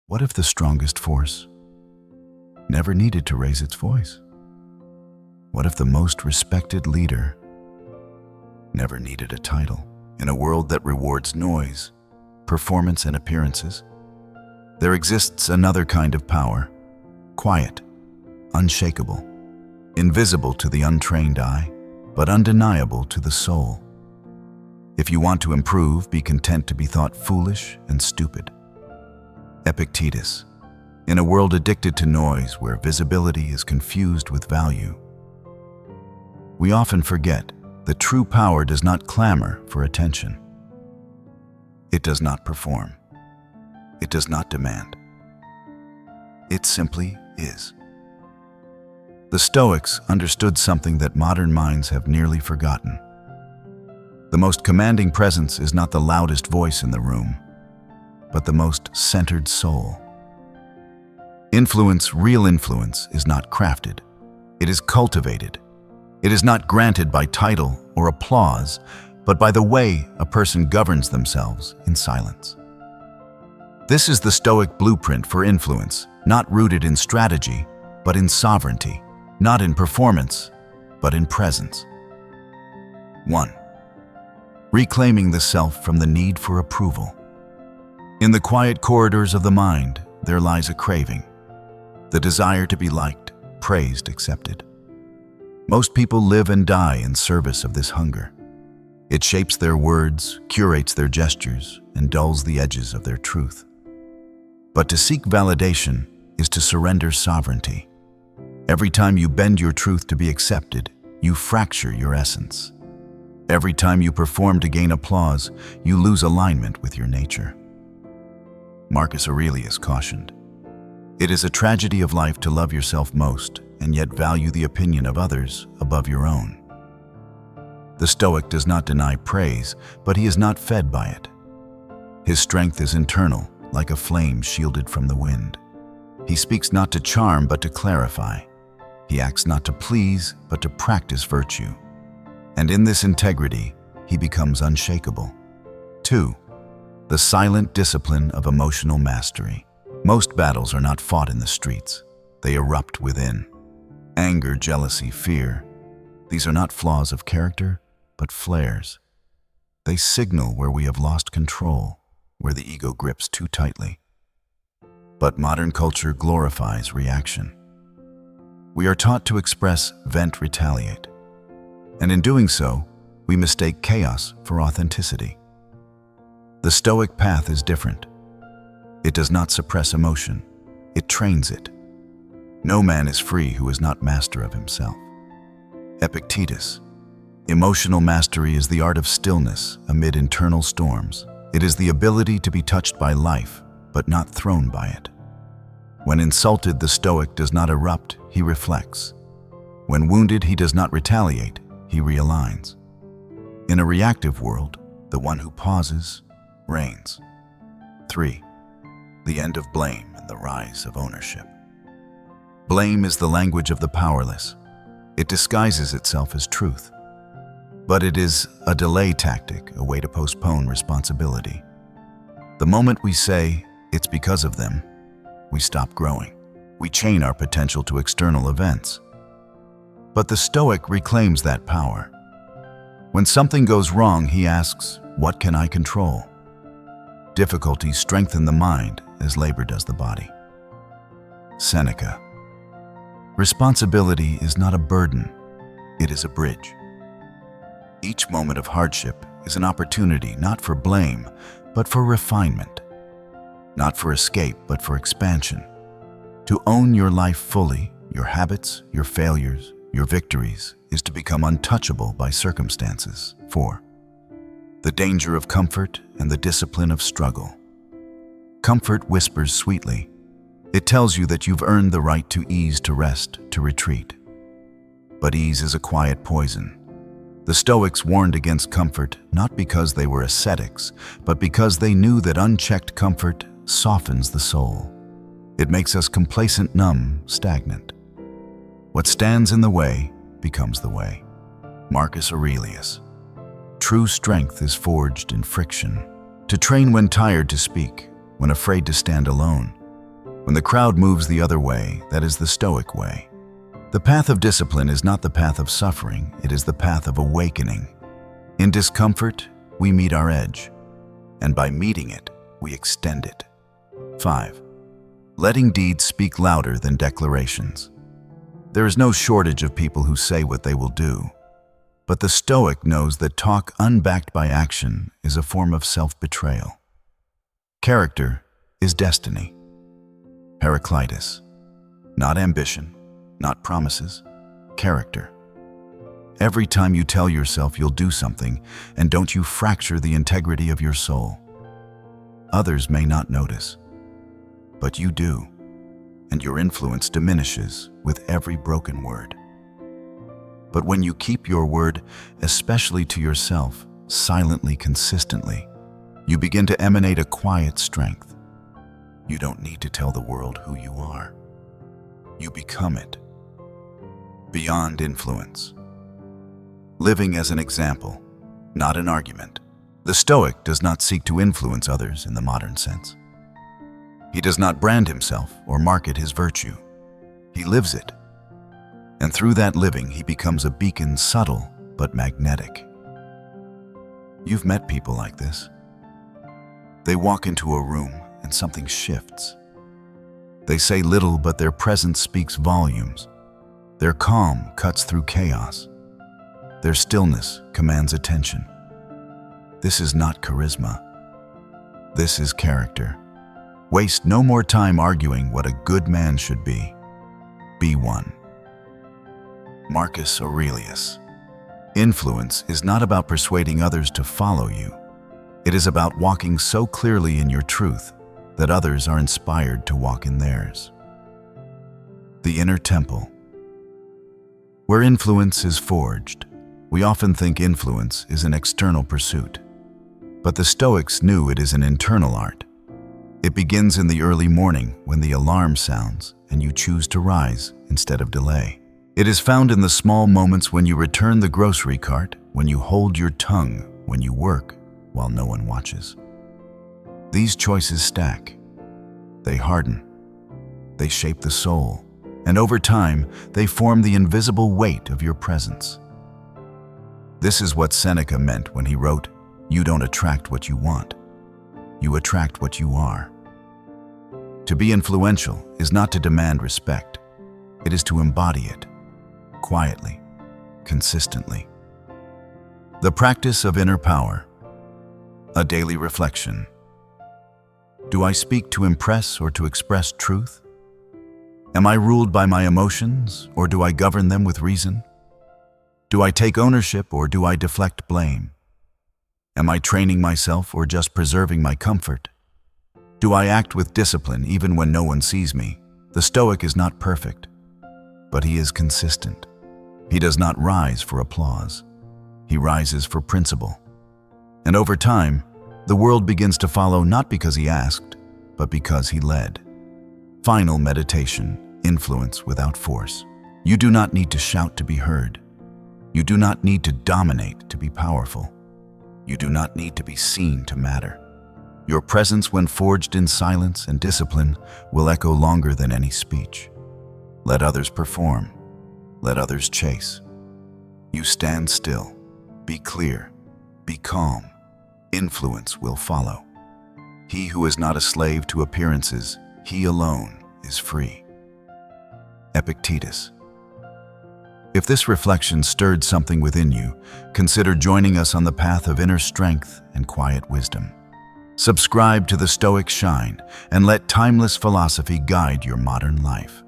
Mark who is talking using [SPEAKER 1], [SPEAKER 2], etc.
[SPEAKER 1] What if the strongest force never needed to raise its voice? What if the most respected leader never needed a title? In a world that rewards noise, performance, and appearances, there exists another kind of power, quiet, unshakable, invisible to the untrained eye, but undeniable to the soul. If you want to improve, be content to be thought foolish and stupid. Epictetus. In a world addicted to noise where visibility is confused with value, we often forget that true power does not clamor for attention. It does not perform. It does not demand. It simply is. The Stoics understood something that modern minds have nearly forgotten. The most commanding presence is not the loudest voice in the room, but the most centered soul. Influence, real influence, is not crafted. It is cultivated. It is not granted by title or applause, but by the way a person governs themselves in silence. This is the Stoic blueprint for influence, not rooted in strategy, but in sovereignty, not in performance, but in presence. 1. Reclaiming the self from the need for approval. In the quiet corridors of the mind, there lies a craving, the desire to be liked, praised, accepted. Most people live and die in service of this hunger. It shapes their words, curates their gestures, and dulls the edges of their truth. But to seek validation is to surrender sovereignty. Every time you bend your truth to be accepted, you fracture your essence. Every time you perform to gain applause, you lose alignment with your nature. Marcus Aurelius cautioned, "It is a tragedy of life to love yourself most and yet value the opinion of others above your own." The Stoic does not deny praise, but he is not fed by it. His strength is internal, like a flame shielded from the wind. He speaks not to charm, but to clarify. He acts not to please, but to practice virtue. And in this integrity, he becomes unshakable. 2. The silent discipline of emotional mastery. Most battles are not fought in the streets. They erupt within. Anger, jealousy, fear. These are not flaws of character, but flares. They signal where we have lost control, where the ego grips too tightly. But modern culture glorifies reaction. We are taught to express, vent, retaliate. And in doing so, we mistake chaos for authenticity. The Stoic path is different. It does not suppress emotion. It trains it. No man is free who is not master of himself. Epictetus. Emotional mastery is the art of stillness amid internal storms. It is the ability to be touched by life, but not thrown by it. When insulted, the Stoic does not erupt, he reflects. When wounded, he does not retaliate, he realigns. In a reactive world, the one who pauses reigns. 3. The end of blame and the rise of ownership. Blame is the language of the powerless. It disguises itself as truth. But it is a delay tactic, a way to postpone responsibility. The moment we say, "It's because of them," we stop growing. We chain our potential to external events. But the Stoic reclaims that power. When something goes wrong, he asks, "What can I control?" Difficulties strengthen the mind as labor does the body. Seneca. Responsibility is not a burden, it is a bridge. Each moment of hardship is an opportunity not for blame, but for refinement. Not for escape, but for expansion. To own your life fully, your habits, your failures, your victories, is to become untouchable by circumstances. 4. The danger of comfort and the discipline of struggle. Comfort whispers sweetly. It tells you that you've earned the right to ease, to rest, to retreat. But ease is a quiet poison. The Stoics warned against comfort not because they were ascetics, but because they knew that unchecked comfort softens the soul. It makes us complacent, numb, stagnant. What stands in the way becomes the way. Marcus Aurelius. True strength is forged in friction. To train when tired to speak, when afraid to stand alone, When the crowd moves the other way, that is the Stoic way. The path of discipline is not the path of suffering, it is the path of awakening. In discomfort, we meet our edge, and by meeting it, we extend it. 5. Letting deeds speak louder than declarations. There is no shortage of people who say what they will do, but the Stoic knows that talk unbacked by action is a form of self-betrayal. Character is destiny. Heraclitus. Not ambition, not promises, character. Every time you tell yourself you'll do something, and don't you fracture the integrity of your soul. Others may not notice, but you do, and your influence diminishes with every broken word. But when you keep your word, especially to yourself, silently, consistently, you begin to emanate a quiet strength. You don't need to tell the world who you are. You become it. Beyond influence. Living as an example, not an argument. The Stoic does not seek to influence others in the modern sense. He does not brand himself or market his virtue. He lives it. And through that living, he becomes a beacon, subtle but magnetic. You've met people like this. They walk into a room and something shifts. They say little, but their presence speaks volumes. Their calm cuts through chaos. Their stillness commands attention. This is not charisma. This is character. Waste no more time arguing what a good man should be. Be one. Marcus Aurelius. Influence is not about persuading others to follow you. It is about walking so clearly in your truth that others are inspired to walk in theirs. The inner temple. Where influence is forged, we often think influence is an external pursuit. But the Stoics knew it is an internal art. It begins in the early morning when the alarm sounds and you choose to rise instead of delay. It is found in the small moments when you return the grocery cart, when you hold your tongue, when you work while no one watches. These choices stack. They harden. They shape the soul. And over time, they form the invisible weight of your presence. This is what Seneca meant when he wrote, "You don't attract what you want. You attract what you are." To be influential is not to demand respect. It is to embody it, quietly, consistently. The practice of inner power. A daily reflection. Do I speak to impress or to express truth? Am I ruled by my emotions, or do I govern them with reason? Do I take ownership, or do I deflect blame? Am I training myself, or just preserving my comfort? Do I act with discipline even when no one sees me? The Stoic is not perfect, but he is consistent. He does not rise for applause. He rises for principle. And over time, the world begins to follow not because he asked, but because he led. Final meditation, influence without force. You do not need to shout to be heard. You do not need to dominate to be powerful. You do not need to be seen to matter. Your presence, when forged in silence and discipline, will echo longer than any speech. Let others perform. Let others chase. You stand still. Be clear. Be calm. Influence will follow. He who is not a slave to appearances, he alone is free. Epictetus. If this reflection stirred something within you, consider joining us on the path of inner strength and quiet wisdom. Subscribe to the Stoic Shine and let timeless philosophy guide your modern life.